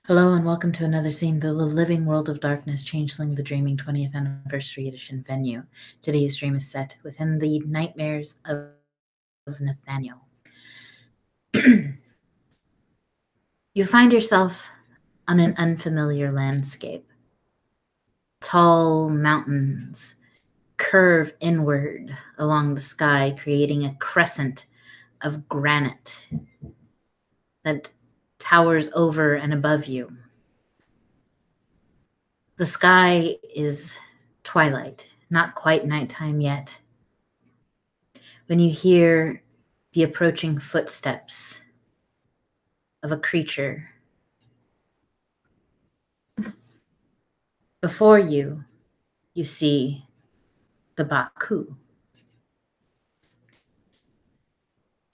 Hello and welcome to another scene for the Living World of Darkness Changeling the Dreaming 20th Anniversary Edition venue. Today's dream is set within the nightmares of Nathaniel. You find yourself on an unfamiliar landscape. Tall mountains curve inward along the sky, creating a crescent of granite that towers over and above you. The sky is twilight, not quite nighttime yet, when you hear the approaching footsteps of a creature. Before you, you see the Baku.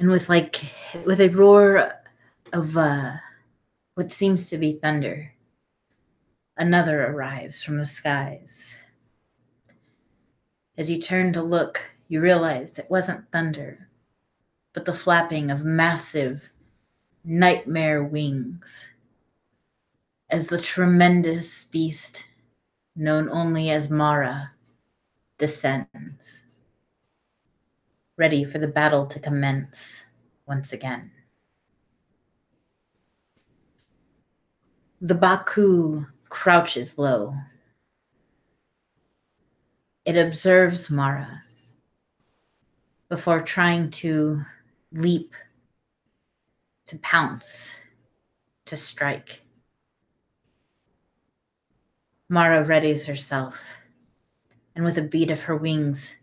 And with a roar of what seems to be thunder, another arrives from the skies. As you turn to look, you realize it wasn't thunder, but the flapping of massive nightmare wings as the tremendous beast known only as Mara descends, ready for the battle to commence once again. The Baku crouches low. It observes Mara before trying to leap, to pounce, to strike. Mara readies herself, and with a beat of her wings,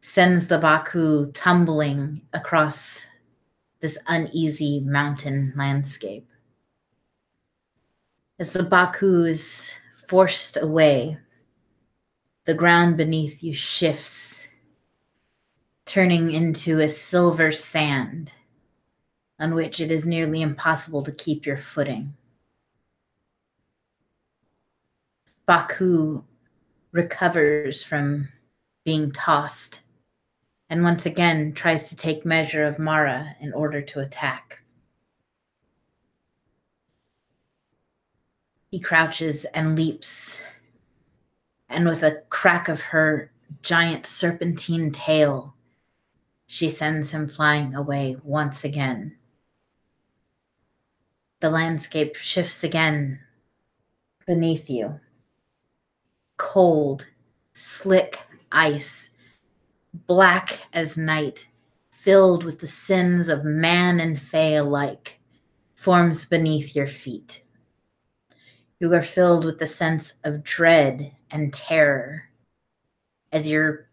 sends the Baku tumbling across this uneasy mountain landscape. As the Baku is forced away, the ground beneath you shifts, turning into a silver sand on which it is nearly impossible to keep your footing. Baku recovers from being tossed and once again tries to take measure of Mara in order to attack. He crouches and leaps, and with a crack of her giant serpentine tail, she sends him flying away once again. The landscape shifts again beneath you. Cold, slick ice, black as night, filled with the sins of man and fae alike, forms beneath your feet. You are filled with the sense of dread and terror as you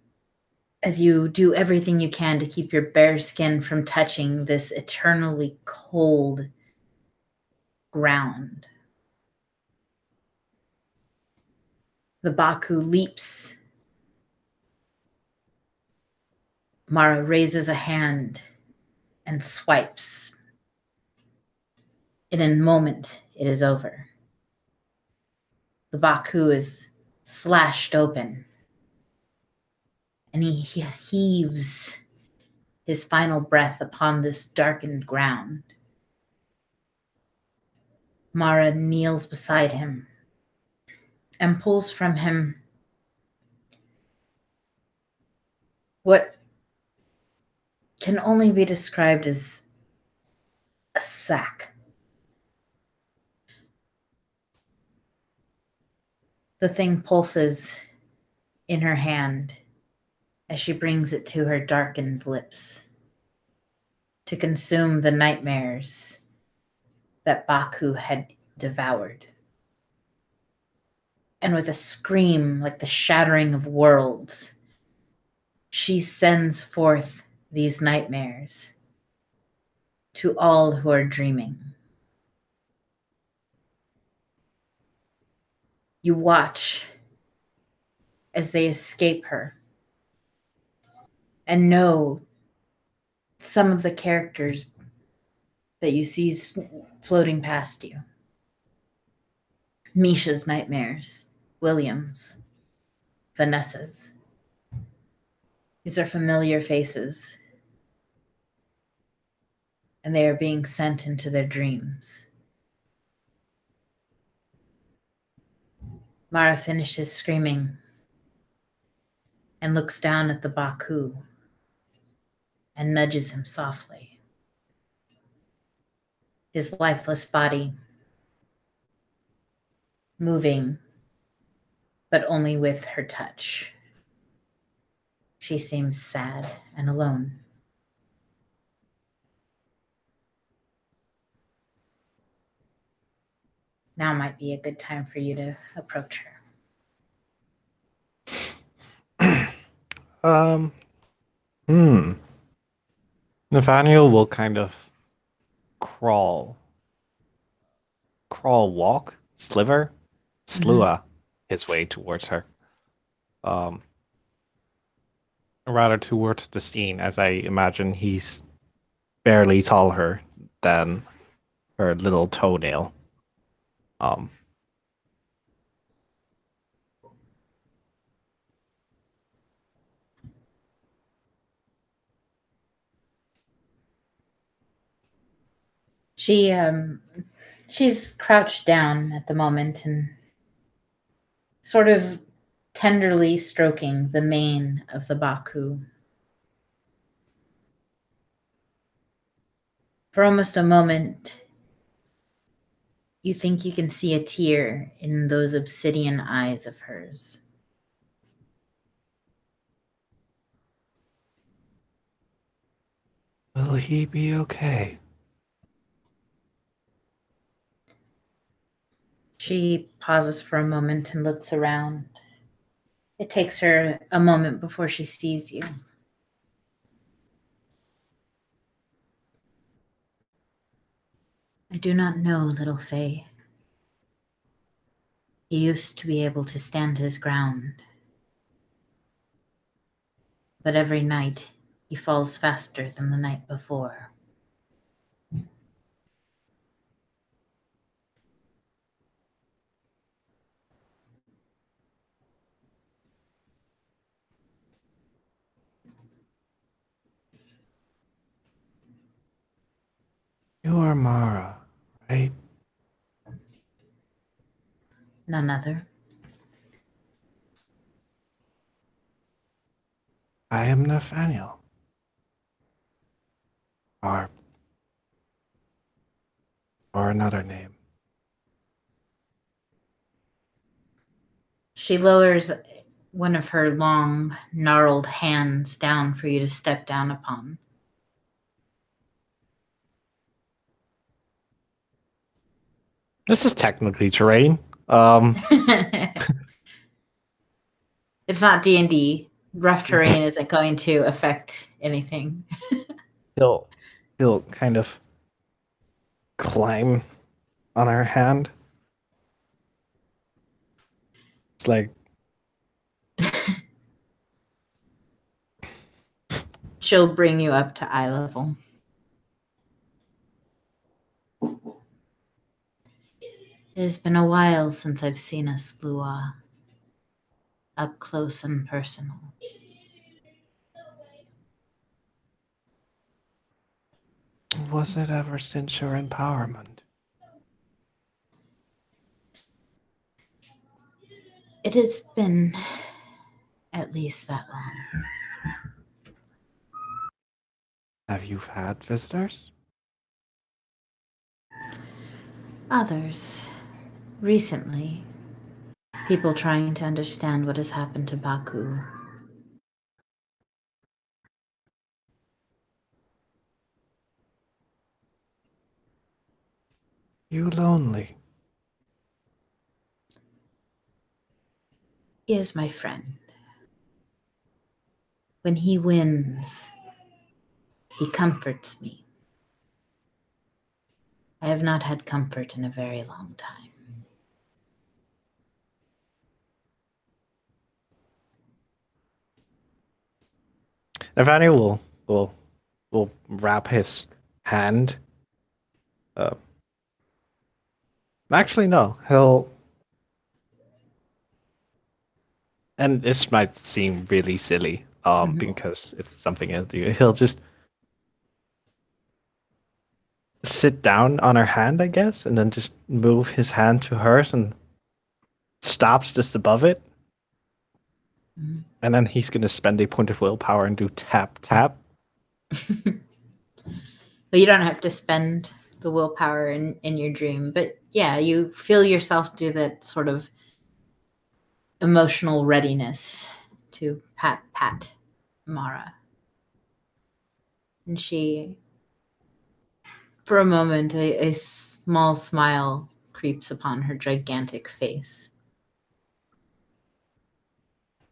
do everything you can to keep your bare skin from touching this eternally cold ground. The Baku leaps. Mara raises a hand and swipes. In a moment, it is over. The Baku is slashed open, and he heaves his final breath upon this darkened ground. Mara kneels beside him and pulls from him what can only be described as a sack. The thing pulses in her hand as she brings it to her darkened lips to consume the nightmares that Baku had devoured. And with a scream like the shattering of worlds, she sends forth these nightmares to all who are dreaming. You watch as they escape her and know some of the characters that you see floating past you. Misha's nightmares, William's, Vanessa's. These are familiar faces, and they are being sent into their dreams. Mara finishes screaming and looks down at the Baku and nudges him softly. His lifeless body moving, but only with her touch. She seems sad and alone. Now might be a good time for you to approach her. Hmm. Nathaniel will kind of crawl, walk, slua his way towards her. Rather towards the scene, as I imagine he's barely taller than her little toenail. She's crouched down at the moment and sort of tenderly stroking the mane of the Baku. For almost a moment, you think you can see a tear in those obsidian eyes of hers. Will he be okay? She pauses for a moment and looks around. It takes her a moment before she sees you. I do not know, little Faye. He used to be able to stand his ground. But every night he falls faster than the night before. You are Mara, right? None other. I am Nathaniel. Or another name. She lowers one of her long, gnarled hands down for you to step down upon. This is technically terrain. It's not D&D. Rough terrain isn't going to affect anything. he'll kind of climb on her hand. It's like She'll bring you up to eye level. It has been a while since I've seen a Slua up close and personal. Was it ever since your empowerment? It has been at least that long. Have you had visitors? Others. Recently. People trying to understand what has happened to Baku. You lonely? He is my friend. When he wins, he comforts me. I have not had comfort in a very long time. Nathaniel will wrap his hand. Actually, no. And this might seem really silly, because it's something he'll do. He'll just sit down on her hand, I guess, and then just move his hand to hers and stopped just above it. Mhm. And then he's going to spend a point of willpower and do tap, tap. Well, you don't have to spend the willpower in your dream, but yeah, you feel yourself do that sort of emotional readiness to pat Mara. And she, for a moment, a small smile creeps upon her gigantic face.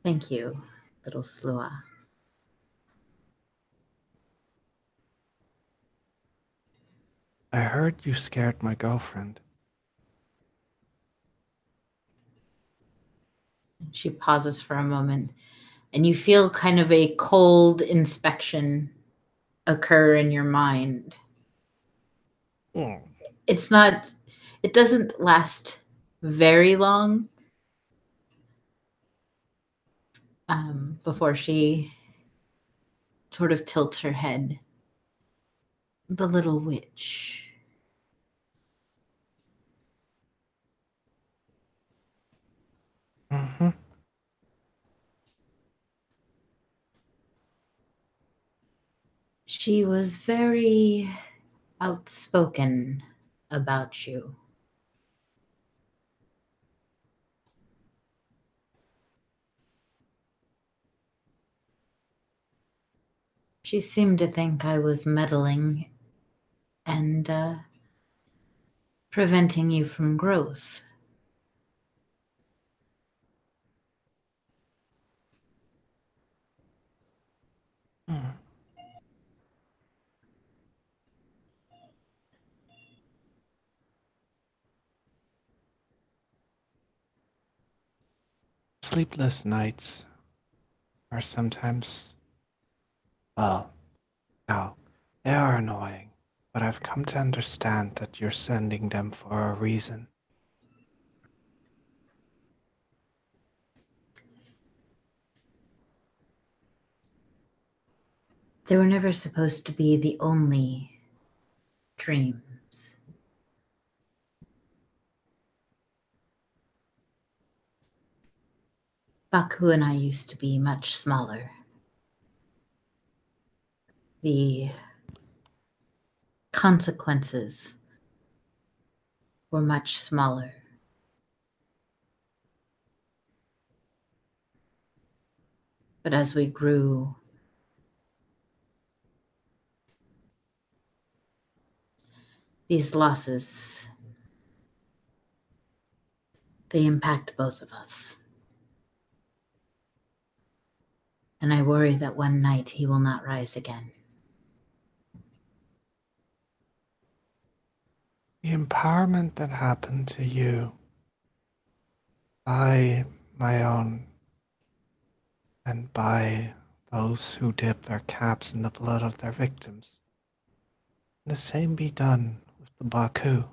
Thank you, little Slua. I heard you scared my girlfriend. She pauses for a moment, and you feel kind of a cold inspection occur in your mind. Mm. It doesn't last very long before she sort of tilts her head. The little witch. Mm-hmm. She was very outspoken about you. She seemed to think I was meddling and preventing you from growth. Mm. Sleepless nights are sometimes, well, no, they are annoying, but I've come to understand that you're sending them for a reason. They were never supposed to be the only dreams. Baku and I used to be much smaller. The consequences were much smaller. But as we grew, these losses, they impact both of us. And I worry that one night he will not rise again. The empowerment that happened to you by my own and by those who dip their caps in the blood of their victims. The same be done with the Baku.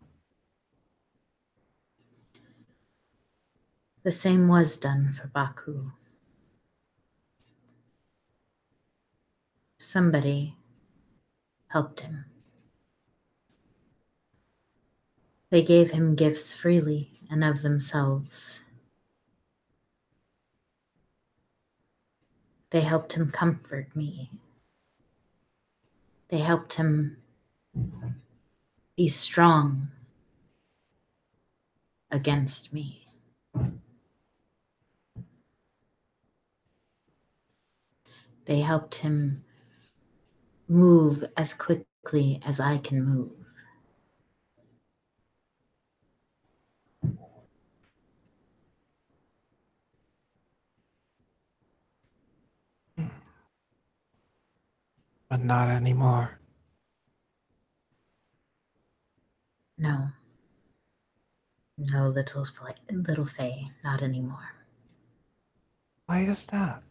The same was done for Baku. Somebody helped him. They gave him gifts freely and of themselves. They helped him comfort me. They helped him be strong against me. They helped him move as quickly as I can move. But not anymore. No, no, little Faye, not anymore. Why is that?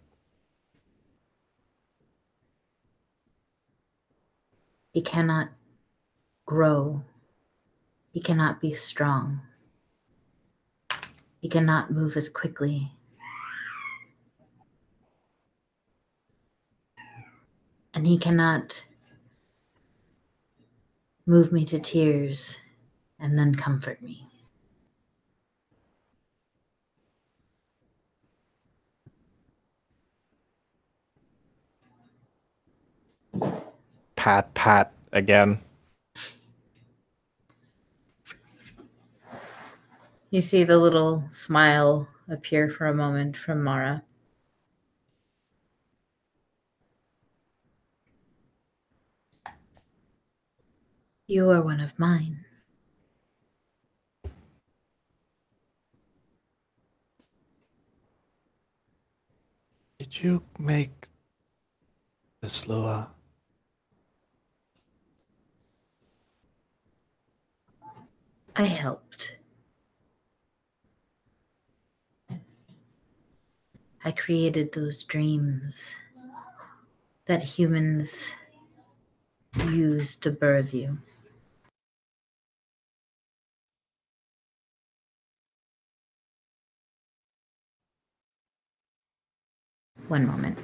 He cannot grow. He cannot be strong. He cannot move as quickly. And he cannot move me to tears and then comfort me. pat again. You see the little smile appear for a moment from Mara. You are one of mine. Did you make this, Lua? I helped. I created those dreams that humans use to birth you. One moment.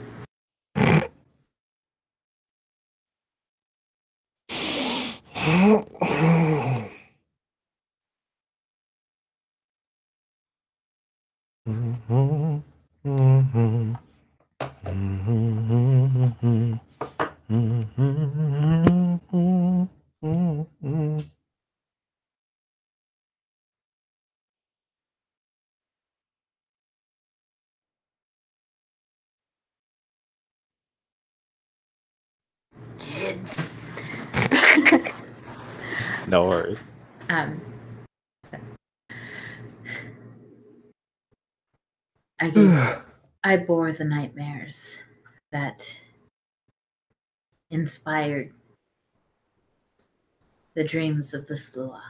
Kids. No worries. I bore the nightmares that inspired the dreams of the Slua.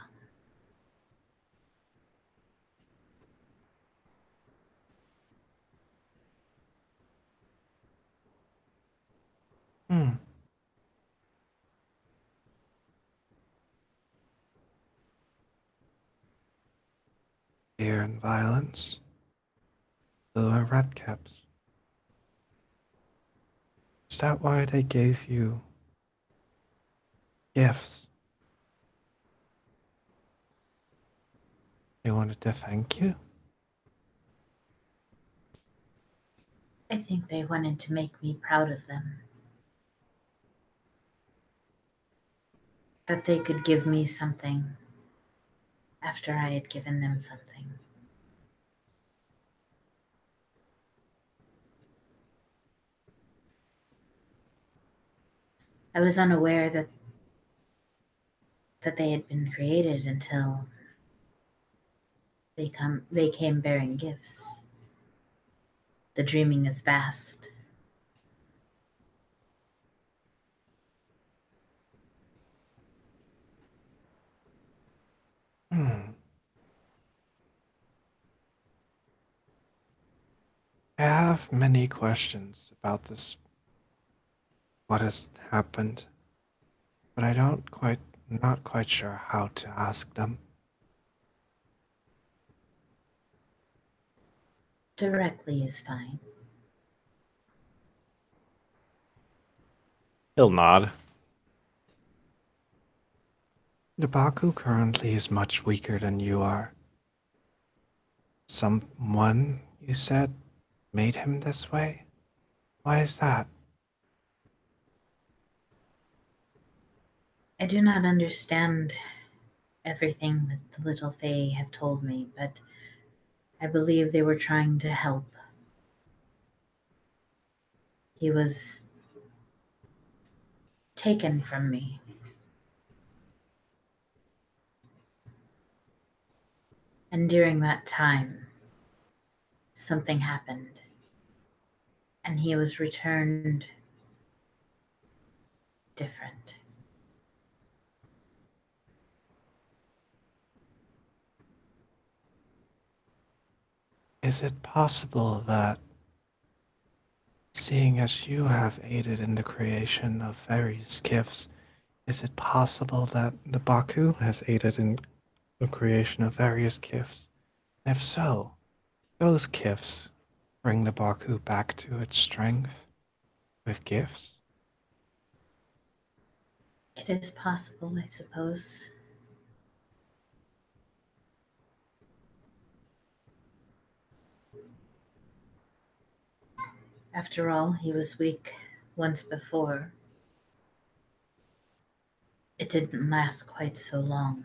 Fear and violence. Lua redcaps. Is that why they gave you gifts? They wanted to thank you? I think they wanted to make me proud of them. That they could give me something after I had given them something. I was unaware that they had been created until they came bearing gifts. The dreaming is vast. I have many questions about this, what has happened, but not quite sure how to ask them. Directly is fine. He'll nod. The Baku currently is much weaker than you are. Someone, you said, made him this way? Why is that? I do not understand everything that the little Fae have told me, but I believe they were trying to help. He was taken from me. And during that time, something happened. And he was returned different. Is it possible that, seeing as you have aided in the creation of various gifts, is it possible that the Baku has aided in the creation of various gifts? And if so, those gifts bring the Baku back to its strength with gifts? It is possible, I suppose. After all, he was weak once before. It didn't last quite so long.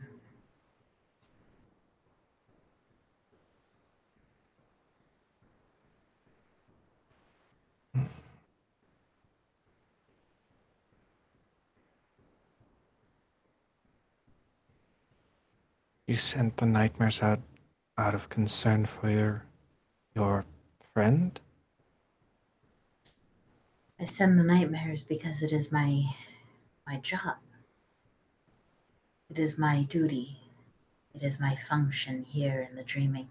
You sent the nightmares out of concern for your friend? I send the nightmares because it is my job. It is my duty. It is my function here in the dreaming.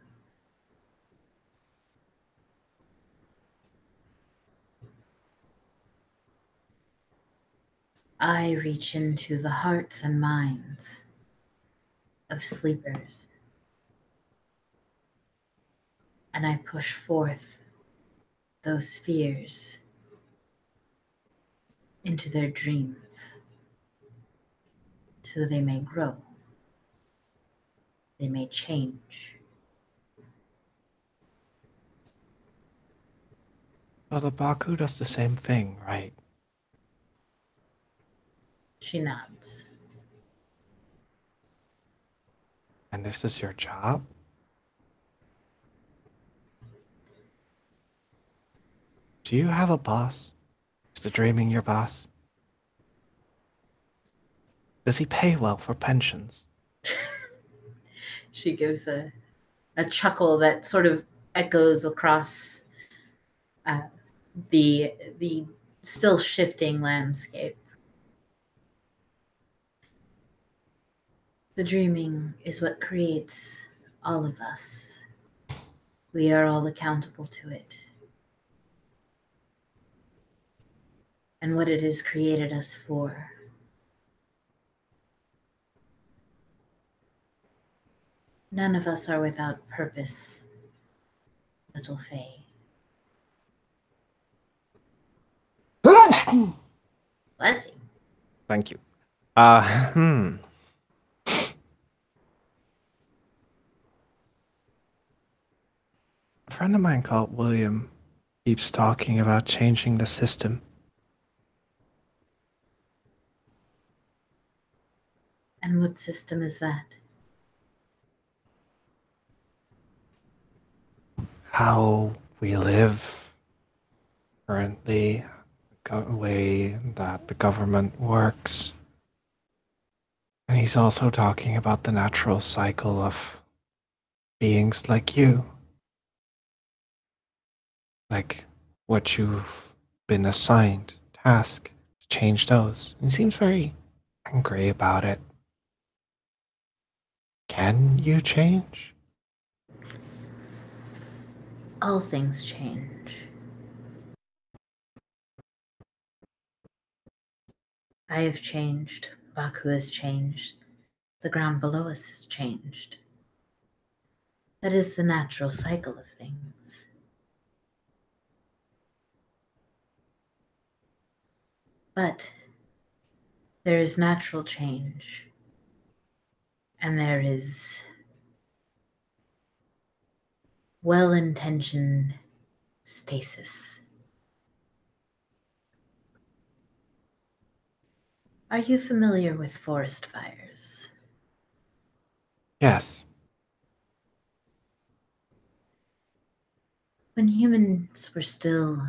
I reach into the hearts and minds of sleepers, and I push forth those fears into their dreams so they may grow, they may change. Well, the Baku does the same thing, right? She nods. And this is your job? Do you have a boss? Is the dreaming your boss? Does he pay well for pensions? She gives a chuckle that sort of echoes across uh, the still shifting landscape. The dreaming is what creates all of us. We are all accountable to it and what it has created us for. None of us are without purpose, little Faye. Bless you. Thank you. A friend of mine called William keeps talking about changing the system. And what system is that? How we live currently, the way that the government works. And he's also talking about the natural cycle of beings like you. Like what you've been assigned, task, to change those. He seems very angry about it. Can you change? All things change. I have changed. Baku has changed. The ground below us has changed. That is the natural cycle of things. But there is natural change, and there is well-intentioned stasis. Are you familiar with forest fires? Yes. When humans were still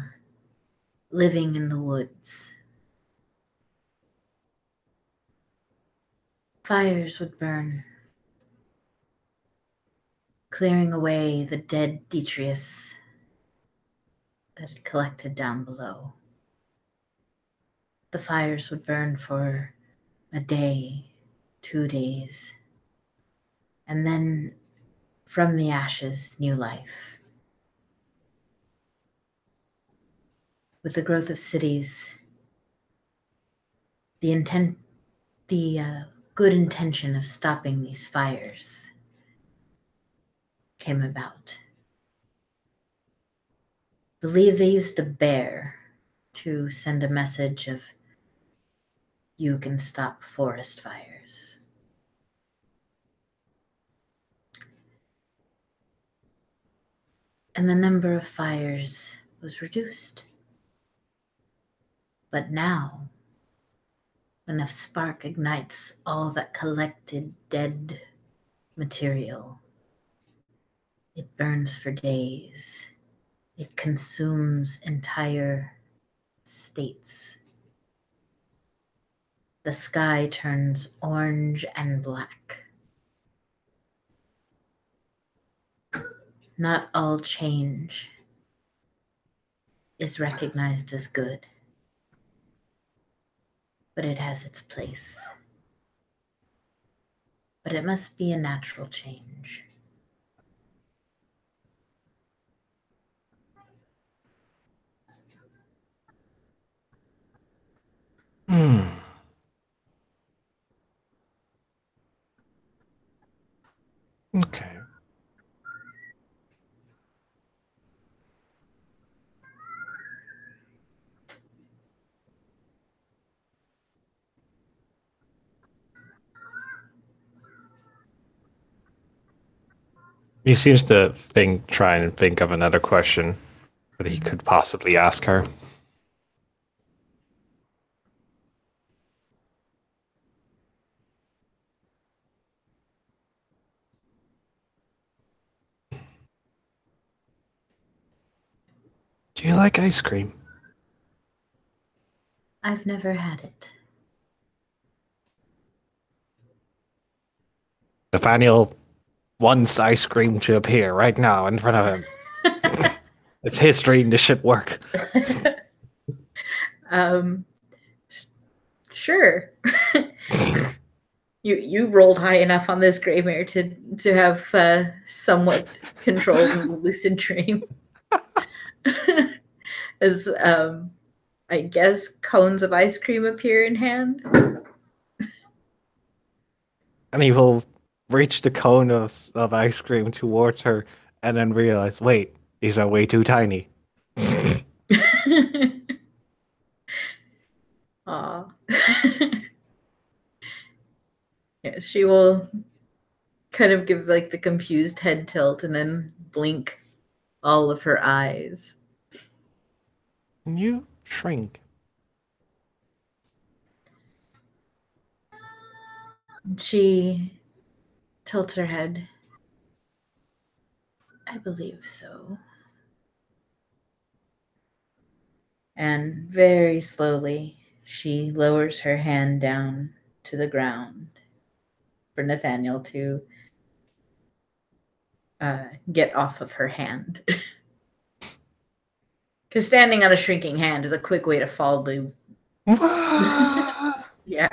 living in the woods, fires would burn, clearing away the dead detritus that had collected down below. The fires would burn for a day, 2 days, and then from the ashes, new life. With the growth of cities, the good intention of stopping these fires came about. I believe they used a bear to send a message of you can stop forest fires. And the number of fires was reduced. But now When a spark ignites all that collected dead material, it burns for days. It consumes entire states. The sky turns orange and black. Not all change is recognized as good, but it has its place. But it must be a natural change. Okay. He seems to try and think of another question that he could possibly ask her. Do you like ice cream? I've never had it. Nathaniel wants ice cream to appear right now in front of him. It's history and this should work. Sure. You rolled high enough on this gray mare to have somewhat controlled and lucid dream. As I guess cones of ice cream appear in hand. And he will reach the cone of ice cream towards her and then realize, wait, these are way too tiny. Aw. Yeah, she will kind of give like the confused head tilt and then blink all of her eyes. Can you shrink? She tilts her head. I believe so. And very slowly, she lowers her hand down to the ground for Nathaniel to get off of her hand. Because standing on a shrinking hand is a quick way to fall to. Yeah.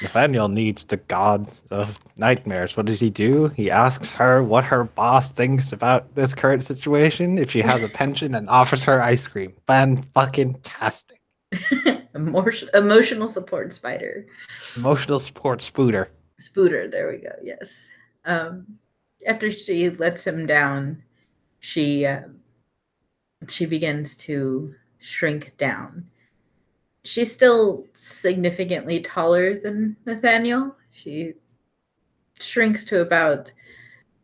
Nathaniel needs the god of nightmares. What does he do? He asks her what her boss thinks about this current situation, if she has a pension, and offers her ice cream. Fan-fucking-tastic. Emotional support spider. Emotional support spooter. Spooter, there we go, yes. After she lets him down, she begins to shrink down. She's still significantly taller than Nathaniel. She shrinks to about,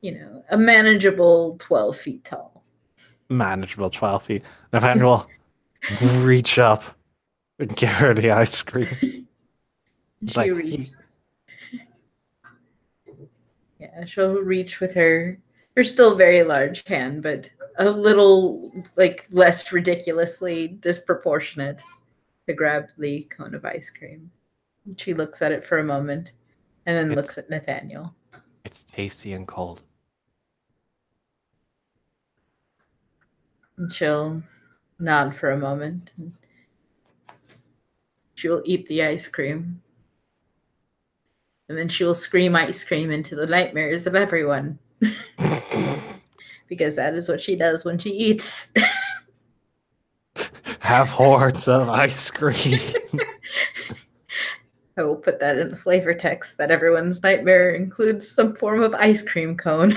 a manageable 12 feet tall. Manageable 12 feet. Nathaniel will reach up and give her the ice cream. She'll reach with her still very large hand, but a little like less ridiculously disproportionate to grab the cone of ice cream. She looks at it for a moment and then looks at Nathaniel. It's tasty and cold. And she'll nod for a moment. And she'll eat the ice cream. And then she will scream ice cream into the nightmares of everyone. Because that is what she does when she eats. Have hordes of ice cream. I will put that in the flavor text that everyone's nightmare includes some form of ice cream cone.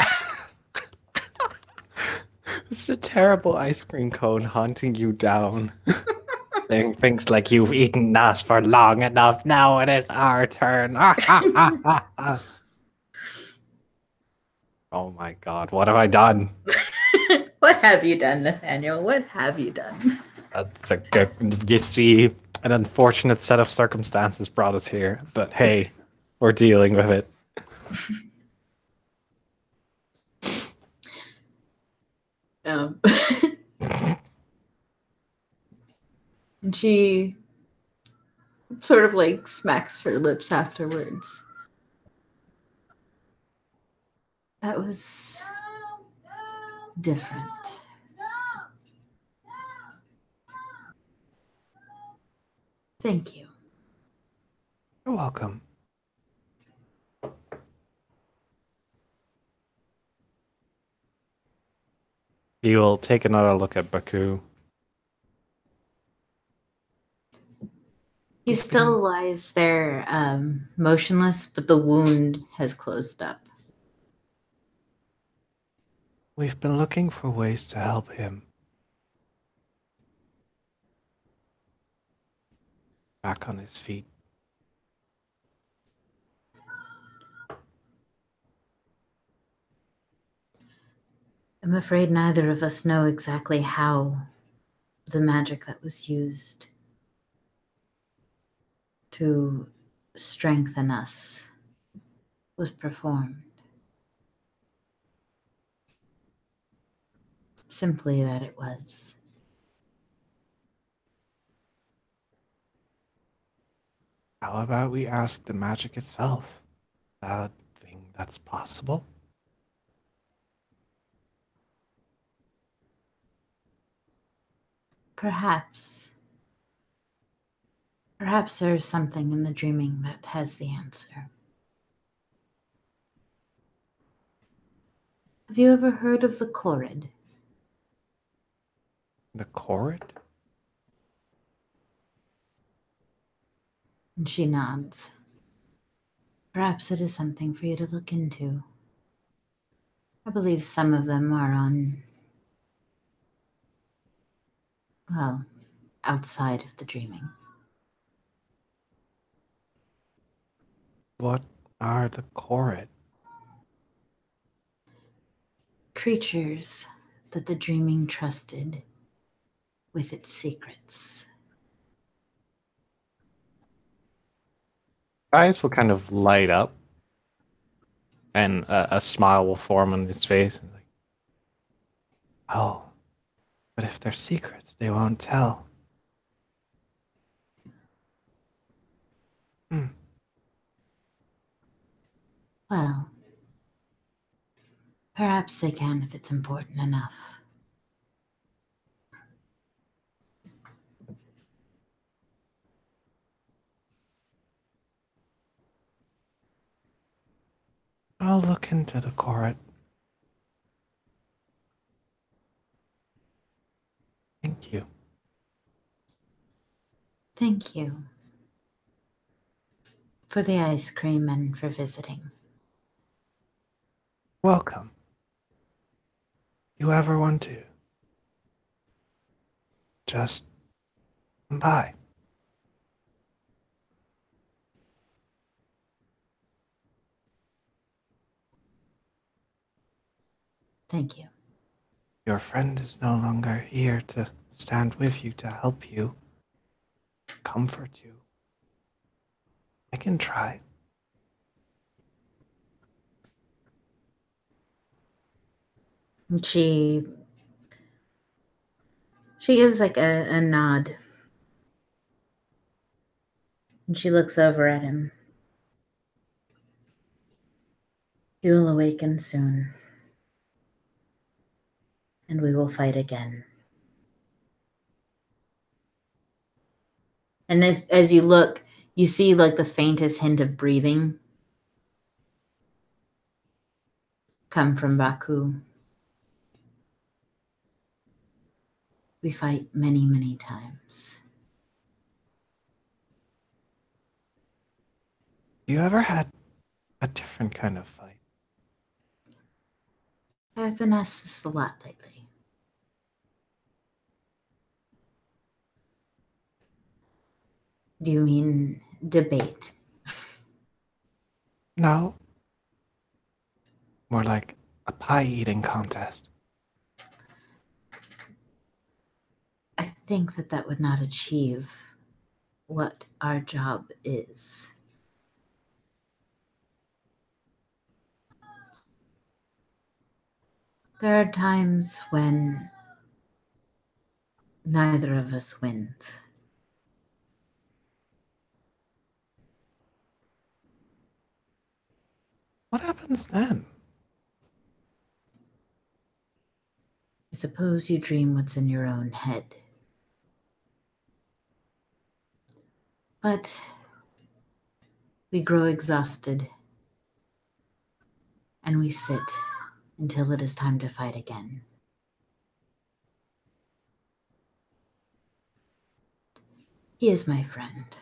It's a terrible ice cream cone haunting you down. Saying things like, you've eaten us for long enough, now it is our turn. Oh my god, what have I done? What have you done, Nathaniel? What have you done? That's a good. You see, An unfortunate set of circumstances brought us here, but hey, we're dealing with it. And she sort of like smacks her lips afterwards. That was different. Thank you. You're welcome. He will take another look at Baku. He still lies there motionless, but the wound has closed up. We've been looking for ways to help him. Back on his feet. I'm afraid neither of us know exactly how the magic that was used to strengthen us was performed. Simply that it was. How about we ask the magic itself? That thing that's possible? Perhaps there's something in the dreaming that has the answer. Have you ever heard of the LWoD? The chord? And she nods. Perhaps it is something for you to look into. I believe some of them are on, well, outside of the dreaming. What are the chord? Creatures that the dreaming trusted with its secrets. Eyes will kind of light up, and a smile will form on his face. Like, oh, but if they're secrets, they won't tell. Hmm. Well, perhaps they can if it's important enough. I'll look into the chord. Thank you. Thank you for the ice cream and for visiting. Welcome. You ever want to? Just come by. Thank you. Your friend is no longer here to stand with you, to help you, comfort you. I can try. And she gives like a nod. And she looks over at him. You will awaken soon. And we will fight again. And as you look, you see like the faintest hint of breathing come from Baku. We fight many, many times. You ever had a different kind of fight? I've been asked this a lot lately. Do you mean debate? No. More like a pie eating contest. I think that would not achieve what our job is. There are times when neither of us wins. What happens then? I suppose you dream what's in your own head. But we grow exhausted and we sit until it is time to fight again. He is my friend.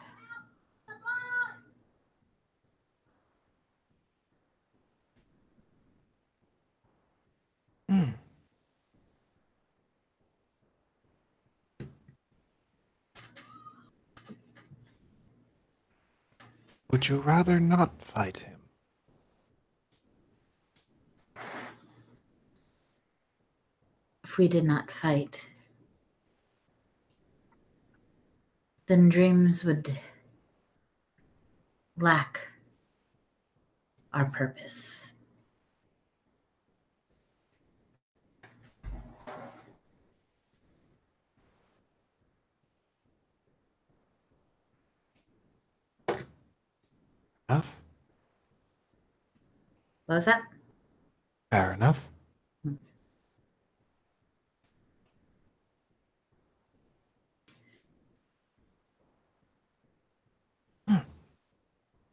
Hmm. Would you rather not fight him? If we did not fight, then dreams would lack our purpose. Enough? What was that? Fair enough. Hmm.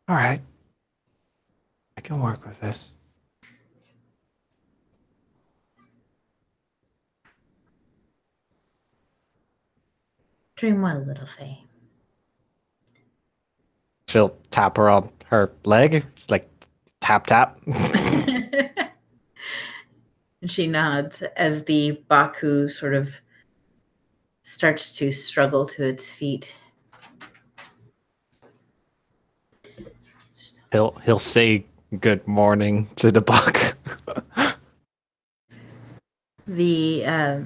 All right. I can work with this. Dream well, little Faye. She'll tap her on her leg, like tap tap. And she nods as the Baku sort of starts to struggle to its feet. He'll say good morning to the buck. The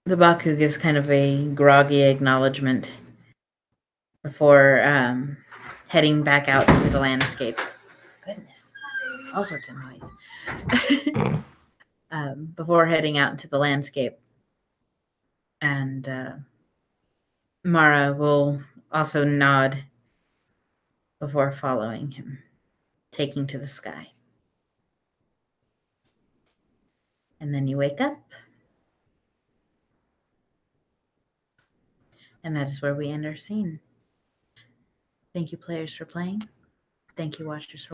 Baku gives kind of a groggy acknowledgement before heading back out into the landscape. Goodness, all sorts of noise. Before heading out into the landscape. And Mara will also nod before following him, taking to the sky. And then you wake up. And that is where we end our scene. Thank you, players, for playing. Thank you, watchers, for